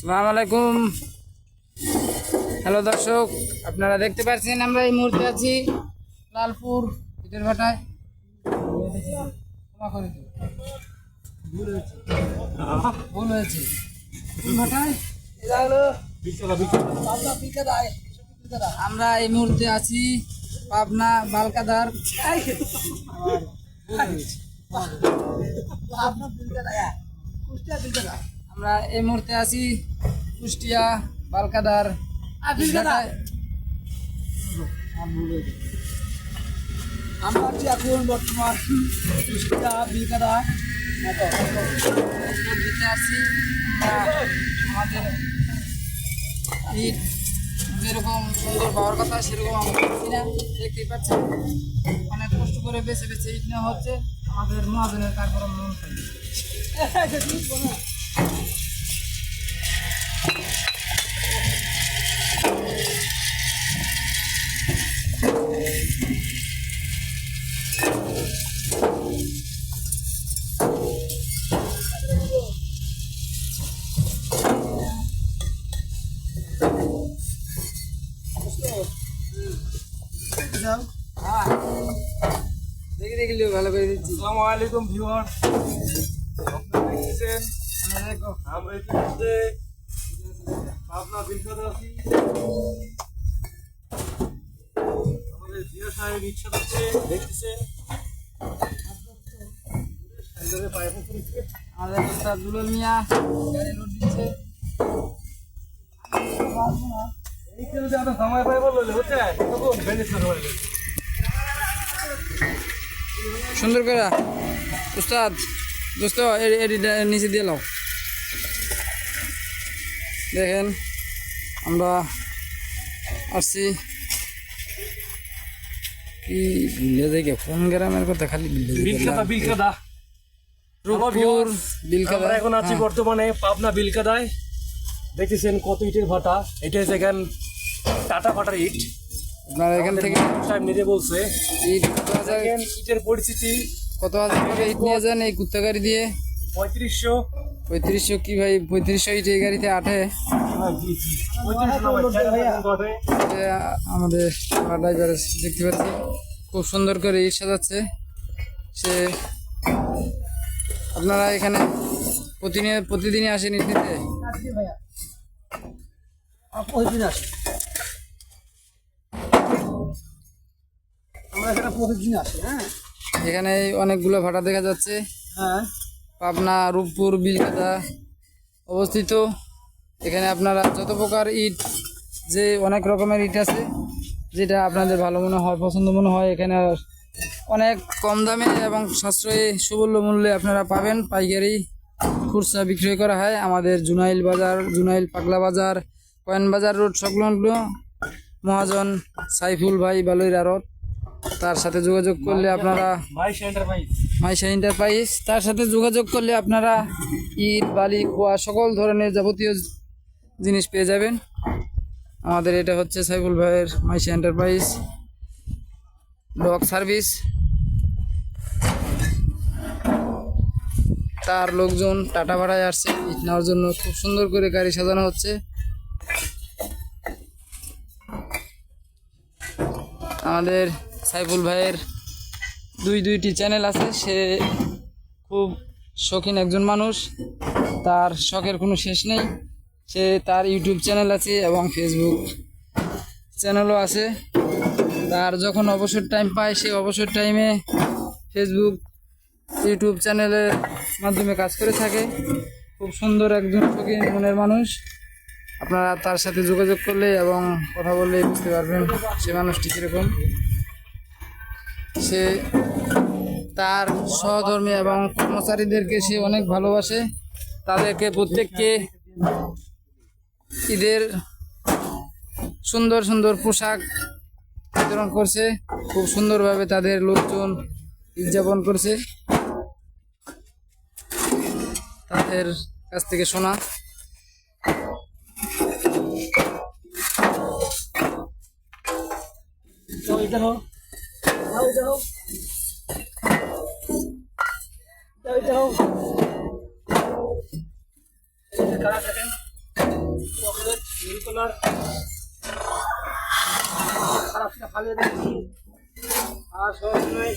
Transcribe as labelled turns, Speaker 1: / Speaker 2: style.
Speaker 1: আসসালামু আলাইকুম। হ্যালো দর্শক, আপনারা দেখতে পাচ্ছেন আমরা এই মুহূর্তে আছি লালপুর ইটের ভাটায়। ভুল হয়েছে ভাটায়। আমরা এই মুহূর্তে আছি পাবনা বালকাদার। আমরা এই মুহূর্তে আছি কুষ্টিয়া বালকাদার।
Speaker 2: আমরা আছি এখন বর্তমান কুষ্টিয়া বিলকাদা
Speaker 1: দিতে আসছি। আমাদের ইট যেরকম সুন্দর পাওয়ার কথা সেরকম আমরা পাচ্ছি না, দেখতেই পাচ্ছেন। অনেক কষ্ট করে বেছে বেছে ইট নেওয়া হচ্ছে আমাদের মহাজনের কার্যক্রম মন থাকে। দেখি দেখলি ভালো করে দিচ্ছি।
Speaker 2: আসসালামু আলাইকুম ভিউয়ার, আপনারা দেখতেছেন আমরা ইতিমধ্যে পাবনা বিলকাদা আছি। আমাদের জিয়া সাহেব ইচ্ছা করছে দেখতেছেন
Speaker 1: আমাদের উস্তাদ দুলাল মিয়া গাড়ি লোড দিচ্ছে।
Speaker 2: এইটা যদি আমরা সময় পাই বললে হচ্ছে তখন ভেনিস সময়
Speaker 1: সুন্দর করে উস্তাদ দোস্ত নিচে দিয়ে লাও। দেখেন আমরা আসছি কি ভুলে যাই, কোন গ্রামের কথা খালি
Speaker 2: বিলকাদা
Speaker 1: রূপপুর বিলকাদা।
Speaker 2: আমরা এখন আছি বর্তমানে পাবনা বিলকাদায়। দেখতেছেন কত ইটের ভাটা। এটা হচ্ছে এখান টাটা ভাটার ইট।
Speaker 1: আপনারা এখান থেকে
Speaker 2: সাহেব নিজে বলছে
Speaker 1: ইট কত হাজার
Speaker 2: দেখেন ইটের পরিস্থিতি।
Speaker 1: কত হাজার টাকা ইট নিয়ে যান এই কুত্তা গাড়ি দিয়ে?
Speaker 2: 3500।
Speaker 1: 3500 কি ভাই? 3500 ইট এই গাড়িতে আঠে? যে আমাদের ড্রাইভার দেখতে পাচ্ছি খুব সুন্দর করে ইট সাজাচ্ছে সে। আপনারা এখানে প্রতিদিনই আসেন ইট নিতে?
Speaker 2: প্রতিদিন আসি আমরা, এখানে প্রতিদিন আসি। হ্যাঁ,
Speaker 1: এখানে অনেকগুলো ভাটা দেখা যাচ্ছে।
Speaker 2: হ্যাঁ,
Speaker 1: পাবনা রূপপুর বিলকাদা অবস্থিত। এখানে আপনারা যত প্রকার ইট, যে অনেক রকমের ইট আছে, যেটা আপনাদের ভালো মনে হয়, পছন্দ মনে হয়, এখানে অনেক কম দামে এবং সাশ্রয়ী সুমূল্য মূল্যে আপনারা পাবেন। পাইকারি খুচরা বিক্রয় করা হয় আমাদের জুনাইল বাজার, জুনাইল পাগলা বাজার, কয়েন বাজার রোড সংলগ্ন মহাজন সাইফুল ভাই বালুইর আড়ত। তার সাথে যোগাযোগ করলে আপনারা মাইশা এন্টারপ্রাইজ, তার সাথে যোগাযোগ করলে আপনারা ইট বালি খোয়া সকল ধরনের যাবতীয় জিনিস পেয়ে যাবেন। আমাদের এটা হচ্ছে সাইফুল ভাইয়ের মাইশা এন্টারপ্রাইজ ব্লক সার্ভিস। তার লোকজন টাটা ভাড়ায় আসছে ইট নেওয়ার জন্য। খুব সুন্দর করে গাড়ি সাজানো হচ্ছে। আমাদের সাইফুল ভাইয়ের দুইটি চ্যানেল আছে। সে খুব শৌখিন একজন মানুষ, তার শখের কোনো শেষ নেই। সে তার ইউটিউব চ্যানেল আছে এবং ফেসবুক চ্যানেলও আছে। তার যখন অবসর টাইম পায় সে অবসর টাইমে ফেসবুক ইউটিউব চ্যানেলের মাধ্যমে কাজ করে থাকে। খুব সুন্দর একজন শৌখিন মনের মানুষ। আপনারা তার সাথে যোগাযোগ করলে এবং কথা বললে বুঝতে পারবেন সে মানুষটি কীরকম। সে তার সহধর্মী এবং কর্মচারীদেরকে সে অনেক ভালোবাসে। তাদেরকে প্রত্যেককে ঈদের সুন্দর সুন্দর পোশাক বিতরণ করছে। খুব সুন্দরভাবে তাদের লোকজন উদযাপন করছে। তাদের কাছ থেকে শোনা।
Speaker 3: নীল কালার খারাপটা ফালিয়ে দিচ্ছি আর সব